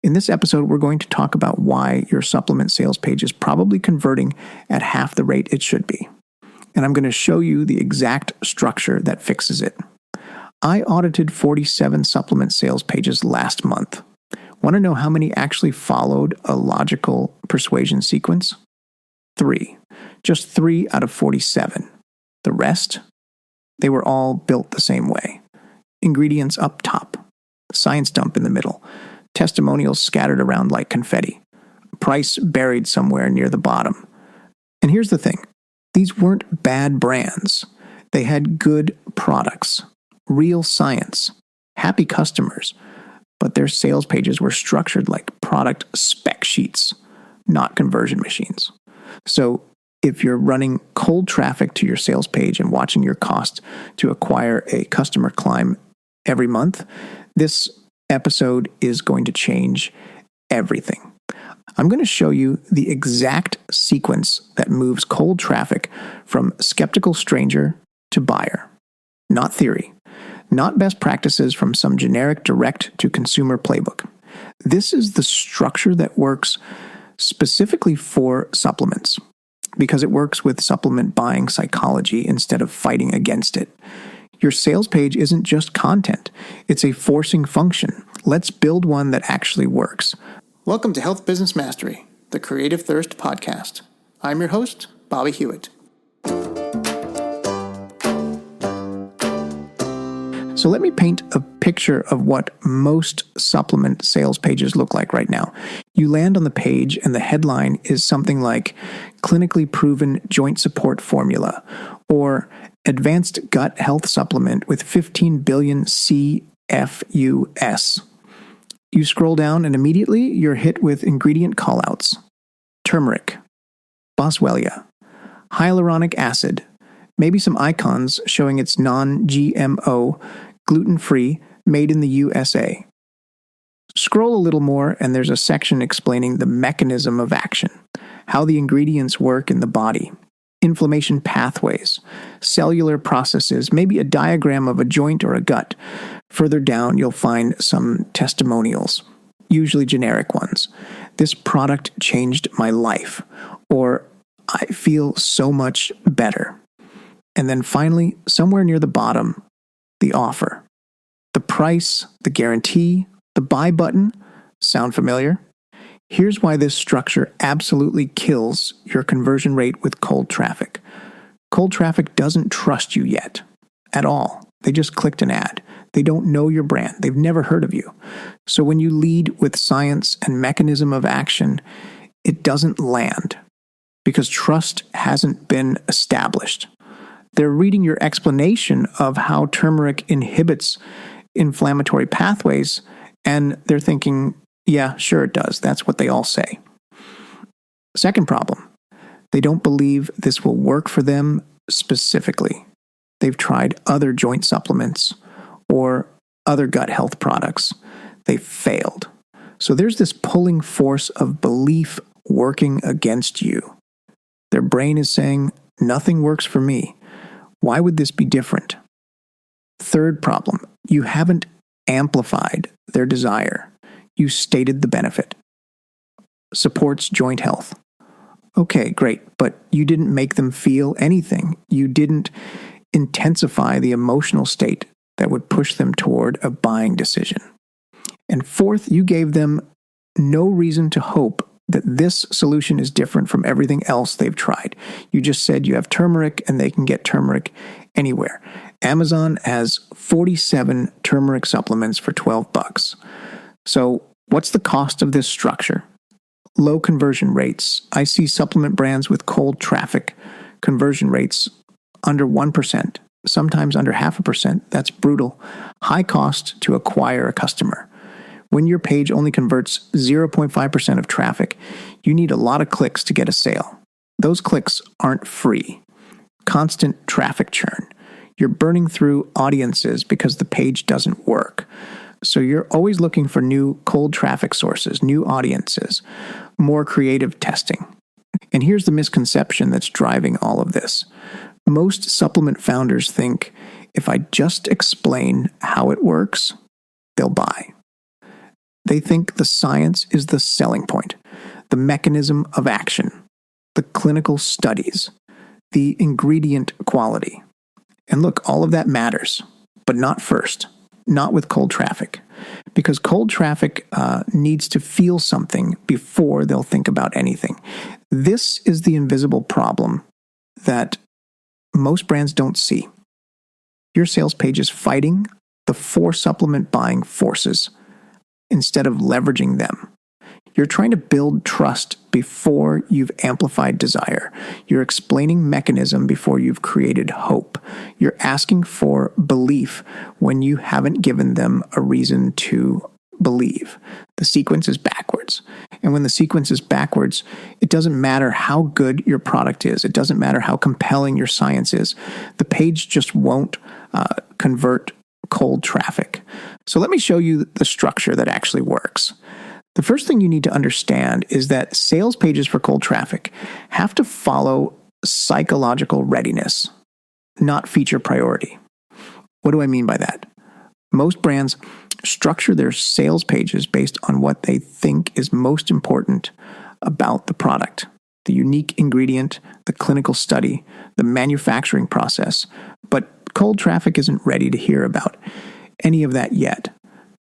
In this episode, we're going to talk about why your supplement sales page is probably converting at half the rate it should be. And I'm going to show you the exact structure that fixes it. I audited 47 supplement sales pages last month. Want to know how many actually followed a logical persuasion sequence? 3. Just 3 out of 47. The rest? They were all built the same way. Ingredients up top, science dump in the middle, testimonials scattered around like confetti, price buried somewhere near the bottom. And here's the thing. These weren't bad brands. They had good products, real science, happy customers, but their sales pages were structured like product spec sheets, not conversion machines. So if you're running cold traffic to your sales page and watching your cost to acquire a customer climb every month, this episode is going to change everything. I'm going to show you the exact sequence that moves cold traffic from skeptical stranger to buyer. Not theory, not best practices from some generic direct-to-consumer playbook. This is the structure that works specifically for supplements, because it works with supplement buying psychology instead of fighting against it. Your sales page isn't just content. It's a forcing function. Let's build one that actually works. Welcome to Health Business Mastery, the Creative Thirst podcast. I'm your host, Bobby Hewitt. So let me paint a picture of what most supplement sales pages look like right now. You land on the page and the headline is something like clinically proven joint support formula or advanced gut health supplement with 15 billion CFUS. You scroll down and immediately you're hit with ingredient callouts. Turmeric, boswellia, hyaluronic acid, maybe some icons showing it's non-GMO, gluten-free, made in the USA. Scroll a little more and there's a section explaining the mechanism of action, how the ingredients work in the body, inflammation pathways, cellular processes, maybe a diagram of a joint or a gut. Further down, you'll find some testimonials, usually generic ones. This product changed my life, or I feel so much better. And then finally, somewhere near the bottom, the offer. The price, the guarantee, the buy button. Sound familiar? Here's why this structure absolutely kills your conversion rate with cold traffic. Cold traffic doesn't trust you yet, at all. They just clicked an ad. They don't know your brand. They've never heard of you. So when you lead with science and mechanism of action, it doesn't land because trust hasn't been established. They're reading your explanation of how turmeric inhibits inflammatory pathways, and they're thinking, yeah, sure it does. That's what they all say. Second problem, they don't believe this will work for them specifically. They've tried other joint supplements or other gut health products. They failed. So there's this pulling force of belief working against you. Their brain is saying, nothing works for me. Why would this be different? Third problem, you haven't amplified their desire. You stated the benefit. Supports joint health. Okay, great, but you didn't make them feel anything. You didn't intensify the emotional state that would push them toward a buying decision. And fourth, you gave them no reason to hope that this solution is different from everything else they've tried. You just said you have turmeric and they can get turmeric anywhere. Amazon has 47 turmeric supplements for $12. So what's the cost of this structure? Low conversion rates. I see supplement brands with cold traffic conversion rates under 1%, sometimes under 0.5%. That's brutal. High cost to acquire a customer. When your page only converts 0.5% of traffic, you need a lot of clicks to get a sale. Those clicks aren't free. Constant traffic churn. You're burning through audiences because the page doesn't work. So you're always looking for new cold traffic sources, new audiences, more creative testing. And here's the misconception that's driving all of this. Most supplement founders think if I just explain how it works, they'll buy. They think the science is the selling point, the mechanism of action, the clinical studies, the ingredient quality. And look, all of that matters, but not first, not with cold traffic, because cold traffic needs to feel something before they'll think about anything. This is the invisible problem that most brands don't see. Your sales page is fighting the 4 supplement buying forces instead of leveraging them. You're trying to build trust before you've amplified desire. You're explaining mechanism before you've created hope. You're asking for belief when you haven't given them a reason to believe. The sequence is backwards. And when the sequence is backwards, it doesn't matter how good your product is. It doesn't matter how compelling your science is. The page just won't convert cold traffic. So let me show you the structure that actually works. The first thing you need to understand is that sales pages for cold traffic have to follow psychological readiness, not feature priority. What do I mean by that? Most brands structure their sales pages based on what they think is most important about the product, the unique ingredient, the clinical study, the manufacturing process. But cold traffic isn't ready to hear about any of that yet.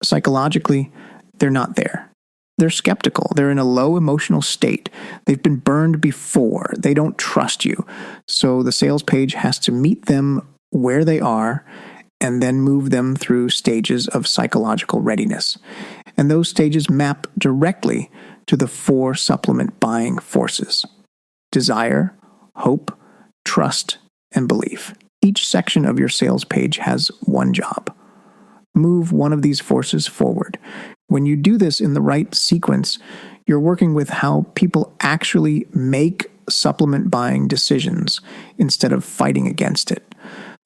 Psychologically, they're not there. They're skeptical. They're in a low emotional state. They've been burned before. They don't trust you. So the sales page has to meet them where they are and then move them through stages of psychological readiness. And those stages map directly to the 4 supplement buying forces: desire, hope, trust, and belief. Each section of your sales page has one job: move one of these forces forward. When you do this in the right sequence, you're working with how people actually make supplement buying decisions instead of fighting against it.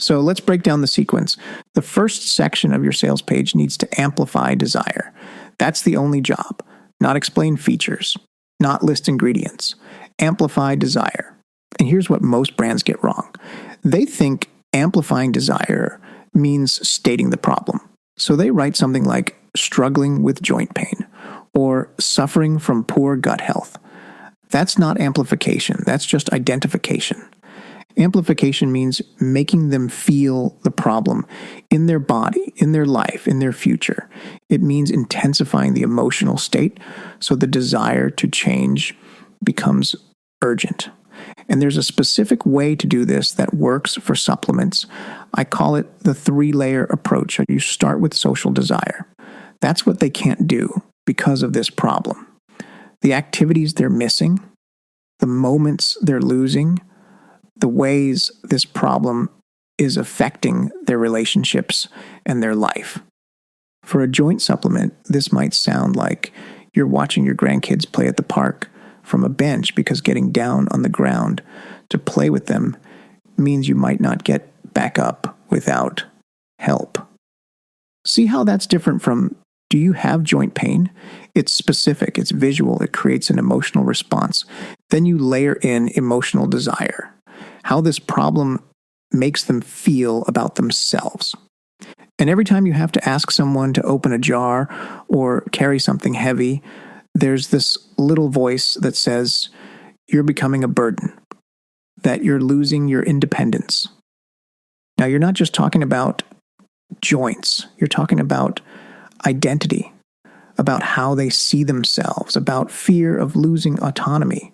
So let's break down the sequence. The first section of your sales page needs to amplify desire. That's the only job. Not explain features, not list ingredients. Amplify desire. And here's what most brands get wrong. They think amplifying desire means stating the problem. So they write something like struggling with joint pain or suffering from poor gut health. That's not amplification. That's just identification. Amplification means making them feel the problem in their body, in their life, in their future. It means intensifying the emotional state so the desire to change becomes urgent. And there's a specific way to do this that works for supplements. I call it the 3-layer approach. You start with social desire. That's what they can't do because of this problem. The activities they're missing, the moments they're losing, the ways this problem is affecting their relationships and their life. For a joint supplement, this might sound like you're watching your grandkids play at the park from a bench because getting down on the ground to play with them means you might not get back up without help. See how that's different from, do you have joint pain? It's specific, it's visual, it creates an emotional response. Then you layer in emotional desire, how this problem makes them feel about themselves. And every time you have to ask someone to open a jar or carry something heavy, there's this little voice that says, you're becoming a burden, that you're losing your independence. Now, you're not just talking about joints. You're talking about identity, about how they see themselves, about fear of losing autonomy.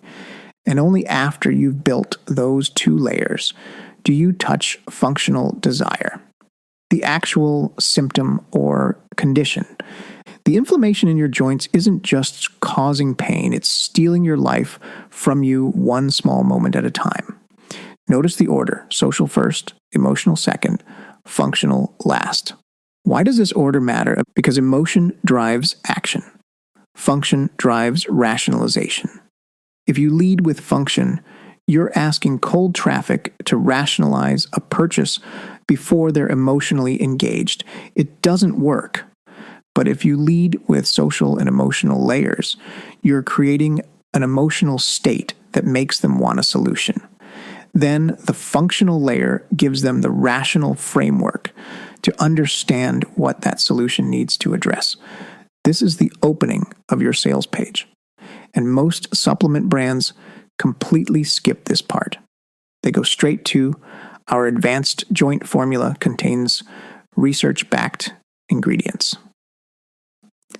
And only after you've built those 2 layers do you touch functional desire, the actual symptom or condition. The inflammation in your joints isn't just causing pain, it's stealing your life from you one small moment at a time. Notice the order: social first, emotional second, functional last. Why does this order matter? Because emotion drives action. Function drives rationalization. If you lead with function, you're asking cold traffic to rationalize a purchase before they're emotionally engaged. It doesn't work. But if you lead with social and emotional layers, you're creating an emotional state that makes them want a solution. Then the functional layer gives them the rational framework to understand what that solution needs to address. This is the opening of your sales page. And most supplement brands completely skip this part. They go straight to our advanced joint formula contains research-backed ingredients.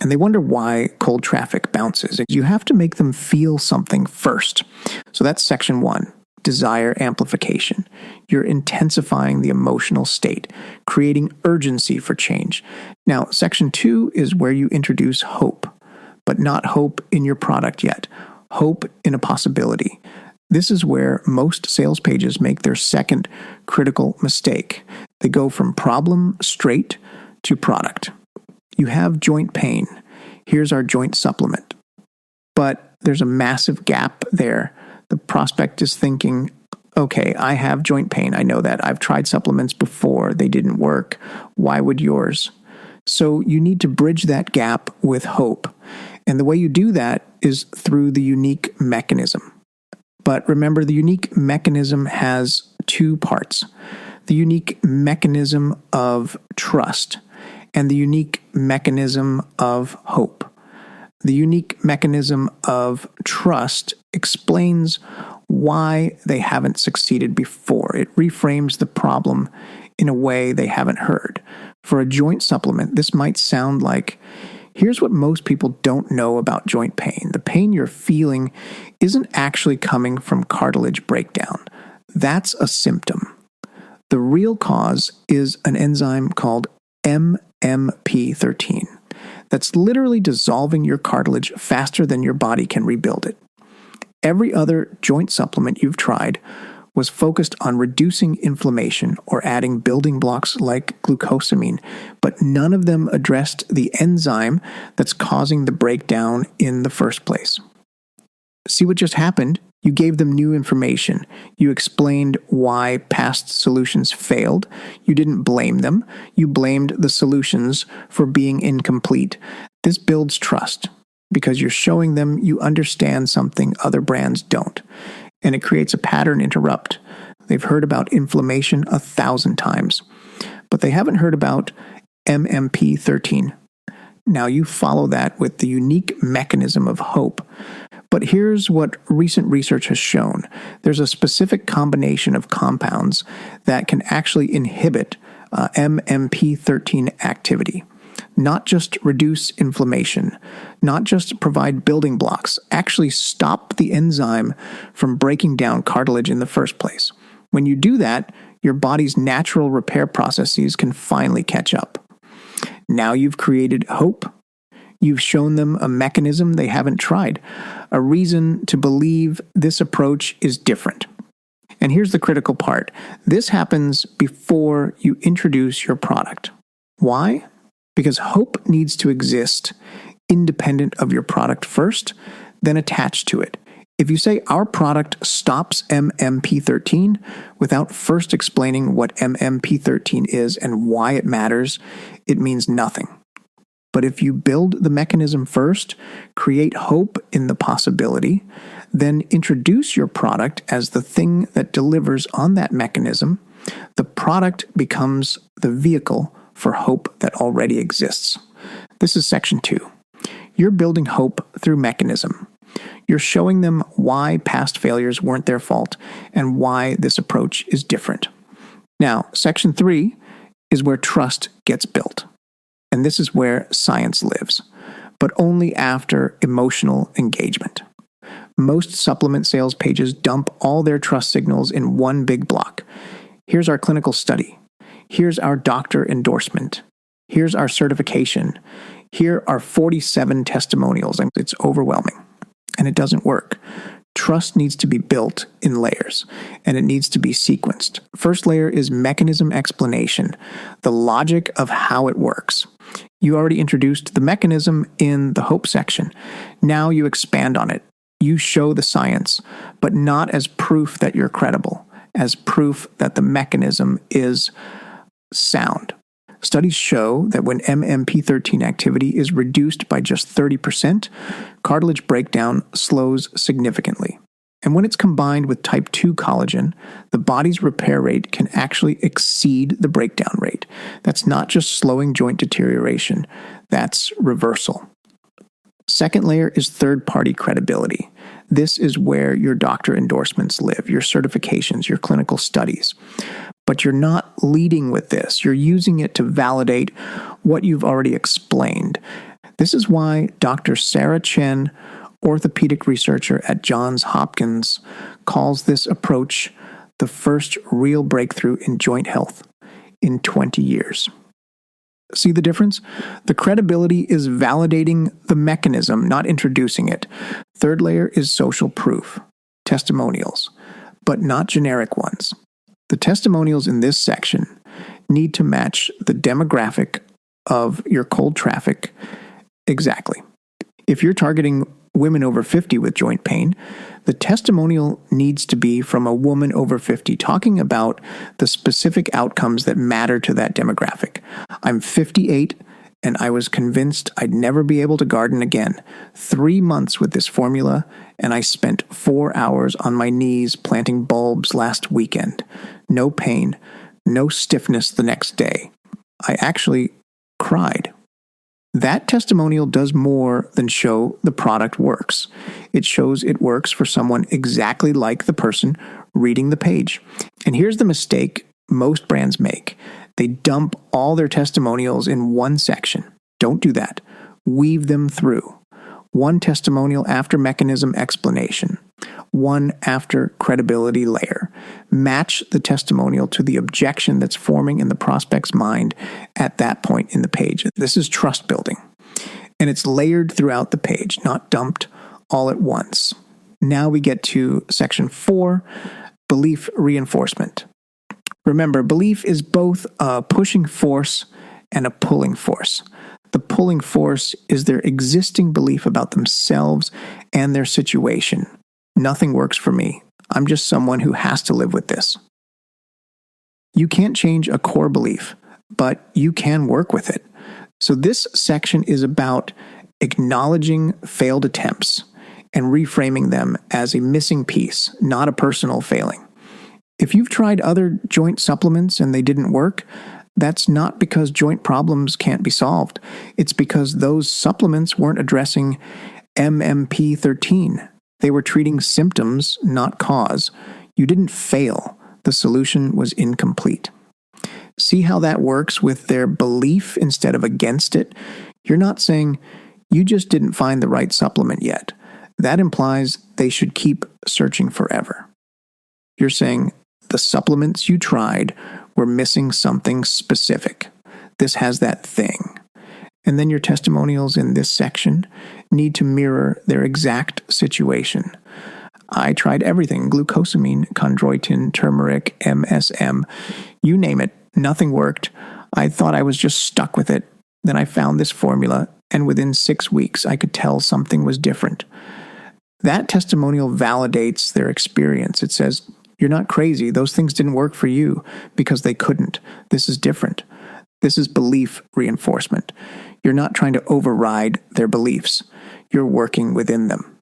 And they wonder why cold traffic bounces. You have to make them feel something first. So that's section 1, desire amplification. You're intensifying the emotional state, creating urgency for change. Now, section 2 is where you introduce hope, but not hope in your product yet. Hope in a possibility. This is where most sales pages make their second critical mistake. They go from problem straight to product. You have joint pain. Here's our joint supplement. But there's a massive gap there. The prospect is thinking, okay, I have joint pain. I know that. I've tried supplements before. They didn't work. Why would yours? So you need to bridge that gap with hope. And the way you do that is through the unique mechanism. But remember, the unique mechanism has 2 parts. The unique mechanism of trust and the unique mechanism of hope. The unique mechanism of trust explains why they haven't succeeded before. It reframes the problem in a way they haven't heard. For a joint supplement, this might sound like, here's what most people don't know about joint pain. The pain you're feeling isn't actually coming from cartilage breakdown. That's a symptom. The real cause is an enzyme called MMP13 that's literally dissolving your cartilage faster than your body can rebuild it. Every other joint supplement you've tried was focused on reducing inflammation or adding building blocks like glucosamine, but none of them addressed the enzyme that's causing the breakdown in the first place. See what just happened? You gave them new information. You explained why past solutions failed. You didn't blame them. You blamed the solutions for being incomplete. This builds trust because you're showing them you understand something other brands don't. And it creates a pattern interrupt. They've heard about inflammation 1,000 times, but they haven't heard about MMP13. Now you follow that with the unique mechanism of hope. But here's what recent research has shown. There's a specific combination of compounds that can actually inhibit MMP13 activity. Not just reduce inflammation, not just provide building blocks, actually stop the enzyme from breaking down cartilage in the first place. When you do that, your body's natural repair processes can finally catch up. Now you've created hope. You've shown them a mechanism they haven't tried, a reason to believe this approach is different. And here's the critical part. This happens before you introduce your product. Why? Because hope needs to exist independent of your product first, then attached to it. If you say our product stops MMP13 without first explaining what MMP13 is and why it matters, it means nothing. But if you build the mechanism first, create hope in the possibility, then introduce your product as the thing that delivers on that mechanism, the product becomes the vehicle for hope that already exists. This is section 2. You're building hope through mechanism. You're showing them why past failures weren't their fault and why this approach is different. Now, section 3 is where trust gets built. And this is where science lives, but only after emotional engagement. Most supplement sales pages dump all their trust signals in one big block. Here's our clinical study. Here's our doctor endorsement. Here's our certification. Here are 47 testimonials. And it's overwhelming, and it doesn't work. Trust needs to be built in layers, and it needs to be sequenced. First layer is mechanism explanation, the logic of how it works. You already introduced the mechanism in the hope section. Now you expand on it. You show the science, but not as proof that you're credible, as proof that the mechanism is sound. Studies show that when MMP13 activity is reduced by just 30%, cartilage breakdown slows significantly. And when it's combined with type 2 collagen, the body's repair rate can actually exceed the breakdown rate. That's not just slowing joint deterioration. That's reversal. Second layer is third-party credibility. This is where your doctor endorsements live, your certifications, your clinical studies. But you're not leading with this. You're using it to validate what you've already explained. This is why Dr. Sarah Chen, orthopedic researcher at Johns Hopkins, calls this approach the first real breakthrough in joint health in 20 years. See the difference? The credibility is validating the mechanism, not introducing it. Third layer is social proof, testimonials, but not generic ones. The testimonials in this section need to match the demographic of your cold traffic exactly. If you're targeting women over 50 with joint pain, the testimonial needs to be from a woman over 50 talking about the specific outcomes that matter to that demographic. I'm 58 and I was convinced I'd never be able to garden again. 3 months with this formula and I spent 4 hours on my knees planting bulbs last weekend. No pain, no stiffness the next day. I actually cried. That testimonial does more than show the product works. It shows it works for someone exactly like the person reading the page. And here's the mistake most brands make. They dump all their testimonials in one section. Don't do that. Weave them through. One testimonial after mechanism explanation. One after credibility layer. Match the testimonial to the objection that's forming in the prospect's mind at that point in the page. This is trust building. And it's layered throughout the page, not dumped all at once. Now we get to section 4, belief reinforcement. Remember, belief is both a pushing force and a pulling force. The pulling force is their existing belief about themselves and their situation. Nothing works for me. I'm just someone who has to live with this. You can't change a core belief, but you can work with it. So this section is about acknowledging failed attempts and reframing them as a missing piece, not a personal failing. If you've tried other joint supplements and they didn't work, that's not because joint problems can't be solved. It's because those supplements weren't addressing MMP13. They were treating symptoms, not cause. You didn't fail. The solution was incomplete. See how that works with their belief instead of against it? You're not saying, you just didn't find the right supplement yet. That implies they should keep searching forever. You're saying, the supplements you tried were missing something specific. This has that thing. And then your testimonials in this section need to mirror their exact situation. I tried everything, glucosamine, chondroitin, turmeric, MSM, you name it, nothing worked. I thought I was just stuck with it. Then I found this formula, and within 6 weeks I could tell something was different. That testimonial validates their experience. It says, you're not crazy. Those things didn't work for you because they couldn't. This is different. This is belief reinforcement. You're not trying to override their beliefs. You're working within them.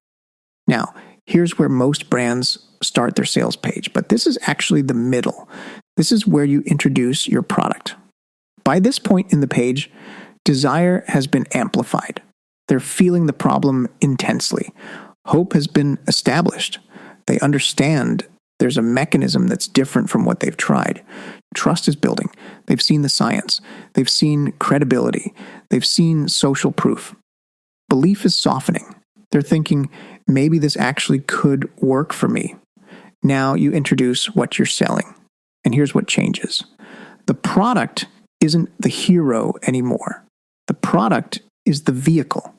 Now, here's where most brands start their sales page, but this is actually the middle. This is where you introduce your product. By this point in the page, desire has been amplified. They're feeling the problem intensely. Hope has been established. They understand there's a mechanism that's different from what they've tried. Trust is building. They've seen the science. They've seen credibility. They've seen social proof. Belief is softening. They're thinking, maybe this actually could work for me. Now you introduce what you're selling. And here's what changes. The product isn't the hero anymore. The product is the vehicle.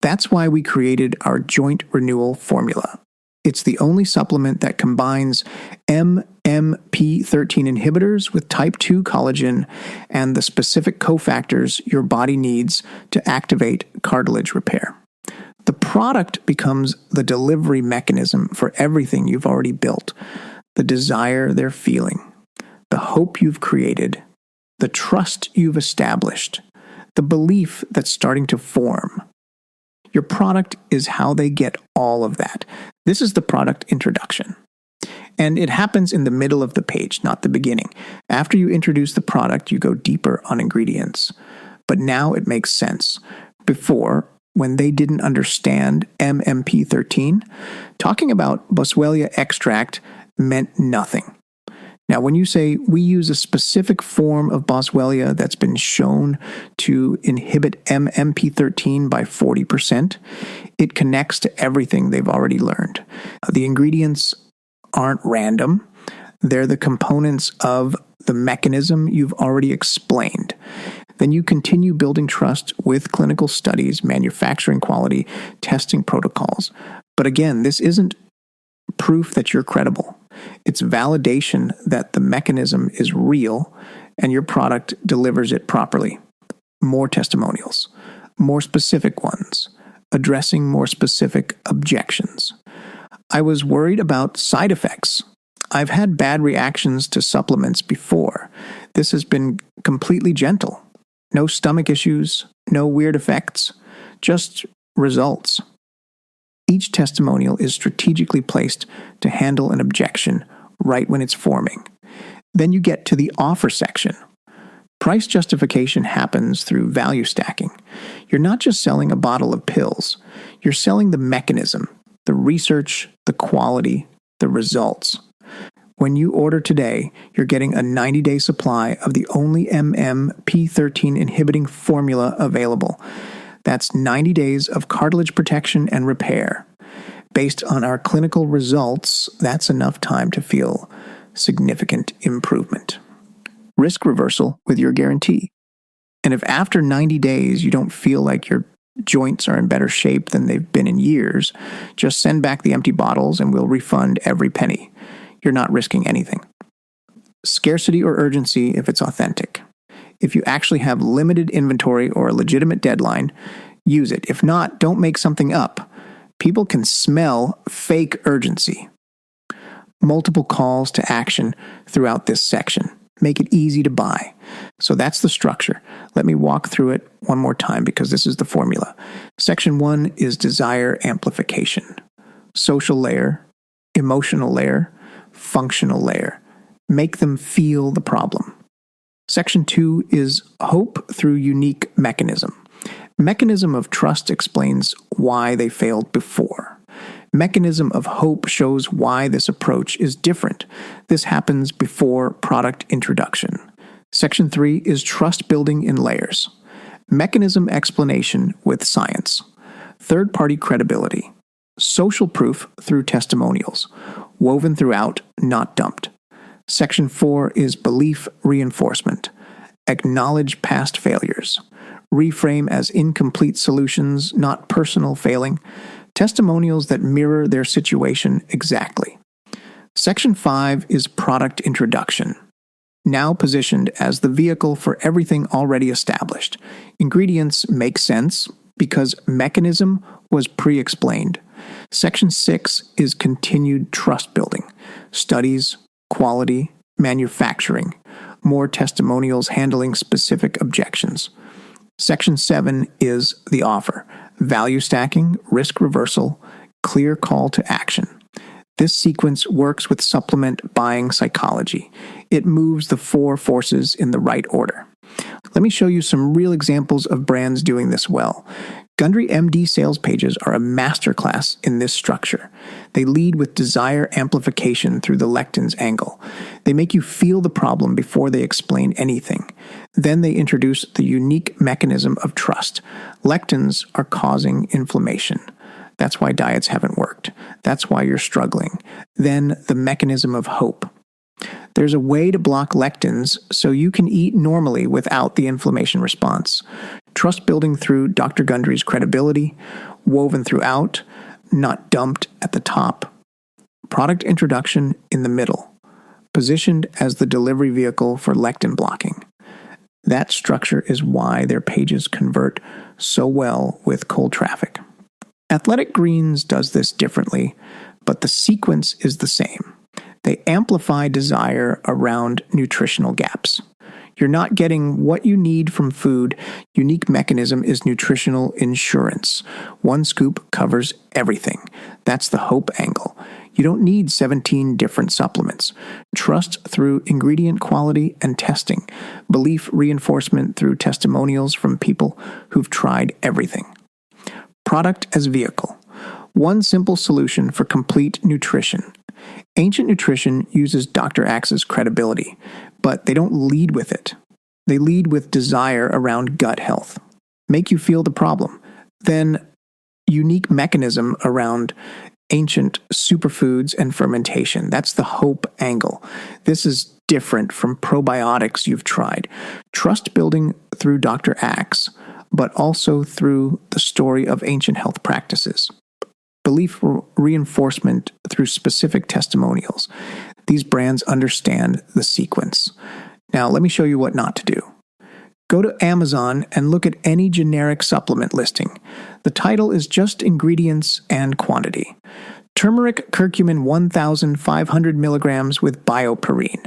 That's why we created our joint renewal formula. It's the only supplement that combines MMP13 inhibitors with type 2 collagen and the specific cofactors your body needs to activate cartilage repair. The product becomes the delivery mechanism for everything you've already built, the desire they're feeling, the hope you've created, the trust you've established, the belief that's starting to form. Your product is how they get all of that. This is the product introduction. And it happens in the middle of the page, not the beginning. After you introduce the product, you go deeper on ingredients. but now it makes sense. Before, when they didn't understand MMP13, talking about Boswellia extract meant nothing. Now, when you say we use a specific form of Boswellia that's been shown to inhibit MMP13 by 40%, it connects to everything they've already learned. The ingredients aren't random. They're the components of the mechanism you've already explained. Then you continue building trust with clinical studies, manufacturing quality, testing protocols. But again, this isn't proof that you're credible. It's validation that the mechanism is real and your product delivers it properly. More testimonials, more specific ones, addressing more specific objections. I was worried about side effects. I've had bad reactions to supplements before. This has been completely gentle. No stomach issues, no weird effects, just results. Each testimonial is strategically placed to handle an objection right when it's forming. Then you get to the offer section. Price justification happens through value stacking. You're not just selling a bottle of pills. You're selling the mechanism, the research, the quality, the results. When you order today, you're getting a 90-day supply of the only MMP13 inhibiting formula available. That's 90 days of cartilage protection and repair. Based on our clinical results, that's enough time to feel significant improvement. Risk reversal with your guarantee. And if after 90 days you don't feel like your joints are in better shape than they've been in years, just send back the empty bottles and we'll refund every penny. You're not risking anything. Scarcity or urgency if it's authentic. If you actually have limited inventory or a legitimate deadline, use it. If not, don't make something up. People can smell fake urgency. Multiple calls to action throughout this section. Make it easy to buy. So that's the structure. Let me walk through it one more time because this is the formula. Section 1 is desire amplification. Social layer, emotional layer, functional layer. Make them feel the problem. Section 2 is hope through unique mechanism. Mechanism of trust explains why they failed before. Mechanism of hope shows why this approach is different. This happens before product introduction. Section 3 is trust building in layers. Mechanism explanation with science. Third-party credibility. Social proof through testimonials. Woven throughout, not dumped. Section 4 is belief reinforcement. Acknowledge past failures. Reframe as incomplete solutions, not personal failing. Testimonials that mirror their situation exactly. Section 5 is product introduction. Now positioned as the vehicle for everything already established. Ingredients make sense because mechanism was pre-explained. Section 6 is continued trust building. Studies, quality, manufacturing, more testimonials handling specific objections. Section 7 is the offer, value stacking, risk reversal, clear call to action. This sequence works with supplement buying psychology. It moves the 4 forces in the right order. Let me show you some real examples of brands doing this well. Gundry MD sales pages are a masterclass in this structure. They lead with desire amplification through the lectins angle. They make you feel the problem before they explain anything. Then they introduce the unique mechanism of trust. Lectins are causing inflammation. That's why diets haven't worked. That's why you're struggling. Then the mechanism of hope. There's a way to block lectins so you can eat normally without the inflammation response. Trust building through Dr. Gundry's credibility, woven throughout, not dumped at the top. Product introduction in the middle, positioned as the delivery vehicle for lectin blocking. That structure is why their pages convert so well with cold traffic. Athletic Greens does this differently, but the sequence is the same. They amplify desire around nutritional gaps. You're not getting what you need from food. Unique mechanism is nutritional insurance. One scoop covers everything. That's the hope angle. You don't need 17 different supplements. Trust through ingredient quality and testing. Belief reinforcement through testimonials from people who've tried everything. Product as vehicle. One simple solution for complete nutrition. Ancient Nutrition uses Dr. Axe's credibility, but they don't lead with it. They lead with desire around gut health. Make you feel the problem. Then unique mechanism around ancient superfoods and fermentation. That's the hope angle. This is different from probiotics you've tried. Trust building through Dr. Axe, but also through the story of ancient health practices. Belief reinforcement through specific testimonials. These brands understand the sequence. Now, let me show you what not to do. Go to Amazon and look at any generic supplement listing. The title is just ingredients and quantity. Turmeric curcumin 1,500 milligrams with bioperine.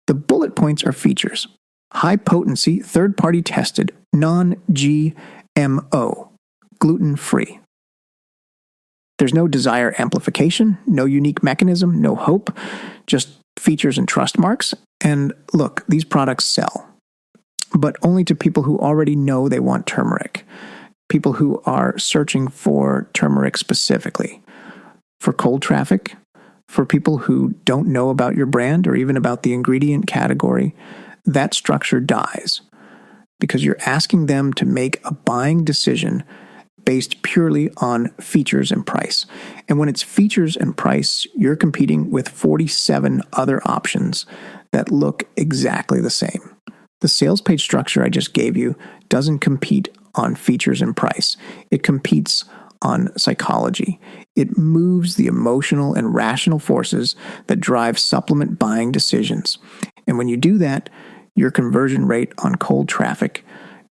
The bullet points are features. High potency, third-party tested, non-GMO, gluten-free. There's no desire amplification, no unique mechanism, no hope, just features and trust marks. And look, these products sell, but only to people who already know they want turmeric, people who are searching for turmeric specifically. For cold traffic, for people who don't know about your brand or even about the ingredient category, that structure dies because you're asking them to make a buying decision based purely on features and price. And when it's features and price, you're competing with 47 other options that look exactly the same. The sales page structure I just gave you doesn't compete on features and price. It competes on psychology. It moves the emotional and rational forces that drive supplement buying decisions. And when you do that, your conversion rate on cold traffic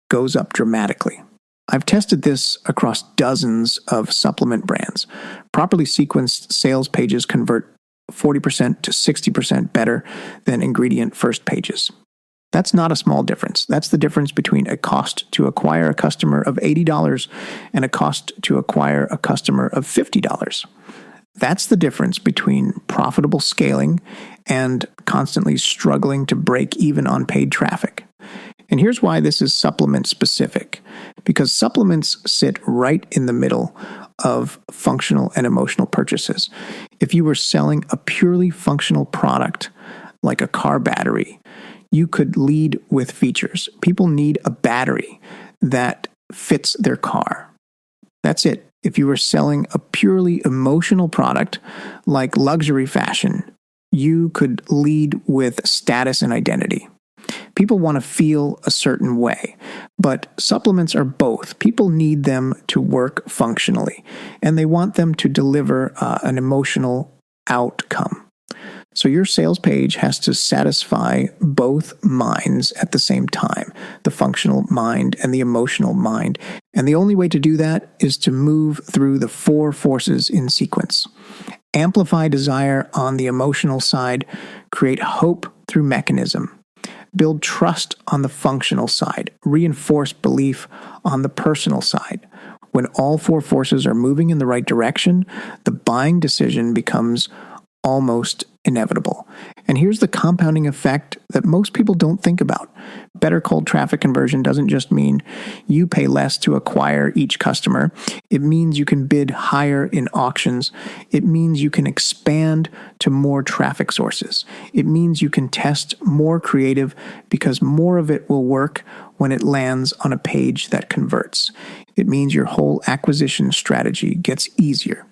goes up dramatically. I've tested this across dozens of supplement brands. Properly sequenced sales pages convert 40% to 60% better than ingredient first pages. That's not a small difference. That's the difference between a cost to acquire a customer of $80 and a cost to acquire a customer of $50. That's the difference between profitable scaling and constantly struggling to break even on paid traffic. And here's why this is supplement specific. Because supplements sit right in the middle of functional and emotional purchases. If you were selling a purely functional product like a car battery, you could lead with features. People need a battery that fits their car. That's it. If you were selling a purely emotional product like luxury fashion, you could lead with status and identity. People want to feel a certain way, but supplements are both. People need them to work functionally, and they want them to deliver an emotional outcome. So your sales page has to satisfy both minds at the same time, the functional mind and the emotional mind. And the only way to do that is to move through the four forces in sequence. Amplify desire on the emotional side, create hope through mechanism. Build trust on the functional side, reinforce belief on the personal side. When all four forces are moving in the right direction, the buying decision becomes almost inevitable. And here's the compounding effect that most people don't think about. Better cold traffic conversion doesn't just mean you pay less to acquire each customer. It means you can bid higher in auctions. It means you can expand to more traffic sources. It means you can test more creative because more of it will work when it lands on a page that converts. It means your whole acquisition strategy gets easier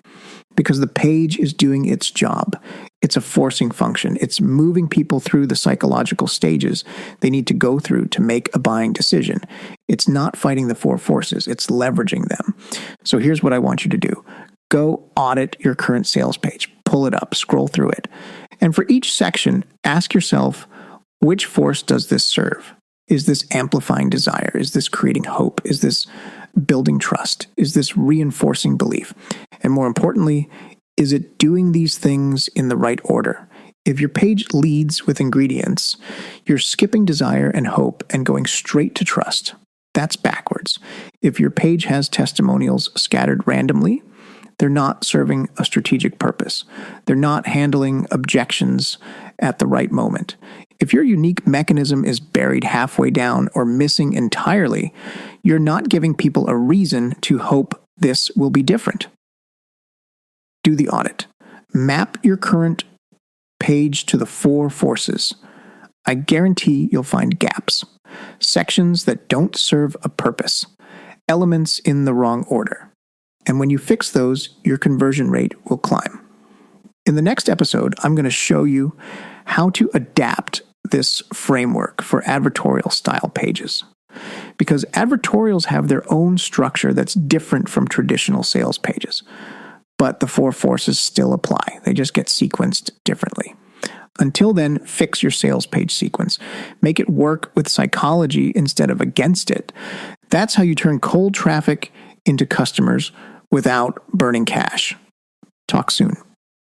because the page is doing its job. It's a forcing function. It's moving people through the psychological stages they need to go through to make a buying decision. It's not fighting the four forces. It's leveraging them. So here's what I want you to do. Go audit your current sales page. Pull it up. Scroll through it. And for each section, ask yourself, which force does this serve? Is this amplifying desire? Is this creating hope? Is this building trust? Is this reinforcing belief? And more importantly, is it doing these things in the right order? If your page leads with ingredients, you're skipping desire and hope and going straight to trust. That's backwards. If your page has testimonials scattered randomly, they're not serving a strategic purpose. They're not handling objections at the right moment. If your unique mechanism is buried halfway down or missing entirely, you're not giving people a reason to hope this will be different. Do the audit. Map your current page to the 4 forces. I guarantee you'll find gaps, sections that don't serve a purpose, elements in the wrong order. And when you fix those, your conversion rate will climb. In the next episode, I'm going to show you how to adapt this framework for advertorial style pages. Because advertorials have their own structure that's different from traditional sales pages. But the 4 forces still apply. They just get sequenced differently. Until then, fix your sales page sequence. Make it work with psychology instead of against it. That's how you turn cold traffic into customers without burning cash. Talk soon.